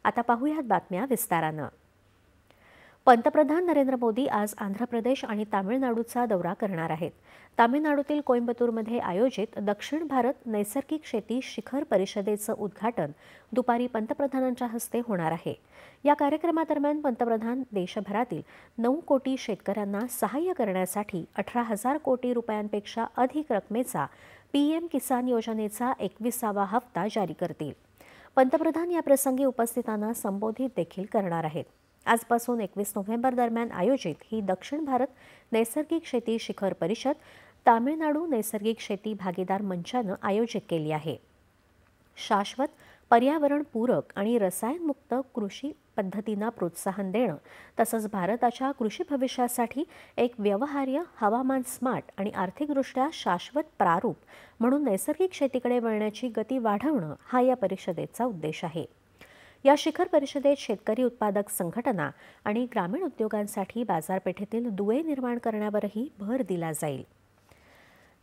आता पाहूयात बातम्या विस्तारानं। पंतप्रधान नरेंद्र मोदी आज आंध्र प्रदेश आणि तामिळनाडूचा दौरा करणार आहेत। तामिळनाडूतील कोइंबतूरमध्ये आयोजित दक्षिण भारत नैसर्गिक शेती शिखर परिषदेचं उद्घाटन दुपारी पंतप्रधानांच्या हस्ते होणार आहे। या कार्यक्रमादरम्यान पंतप्रधान देशभरातील 9 कोटी शेतकऱ्यांना सहाय्य करण्यासाठी 18,000 कोटी रुपयांपेक्षा अधिक रकमेचा पीएम किसान योजनेचा 21वा हप्ता जारी करतील। पंतप्रधान या प्रसंगी उपस्थितांना संबोधित देखील करणार आहेत। आजपासून 21 नोव्हेंबर दरम्यान आयोजित ही दक्षिण भारत नैसर्गिक शेती शिखर परिषद तामिळनाडू नैसर्गिक शेती भागीदार मंचानं आयोजित केली आहे। शाश्वत, पर्यावरणपूरक आणि रसायनमुक्त कृषी पद्धतींना प्रोत्साहन देणं तसंच भारताच्या कृषी भविष्यासाठी एक व्यवहार्य, हवामान स्मार्ट आणि आर्थिकदृष्ट्या शाश्वत प्रारूप म्हणून नैसर्गिक शेतीकडे वळण्याची गती वाढवणं हा या परिषदेचा उद्देश आहे। या शिखर परिषदेत शेतकरी उत्पादक संघटना आणि ग्रामीण उद्योगांसाठी बाजारपेठेतील दुवे निर्माण करण्यावरही भर दिला जाईल।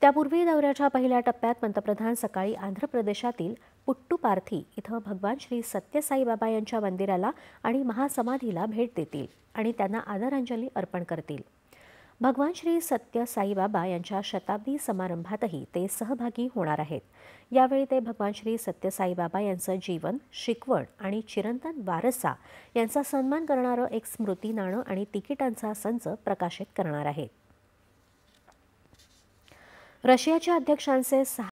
त्यापूर्वी दौऱ्याच्या पहिल्या टप्प्यात पंतप्रधान सकाळी आंध्र प्रदेशातील पुट्टुपार्थी इथं भगवान श्री सत्य साईबाबा यांच्या मंदिराला आणि महासमाधीला भेट देतील आणि त्यांना आदरांजली अर्पण करतील। भगवान श्री सत्य साईबाबा यांच्या शताब्दी समारंभातही ते सहभागी होणार आहेत। यावेळी ते भगवान श्री सत्य साईबाबा यांचं जीवन, शिकवण आणि चिरंतन वारसा यांचा सन्मान करणारं एक स्मृती नाणं आणि तिकिटांचा संच प्रकाशित करणार आहेत। रशियाच्या अध्यक्षांचे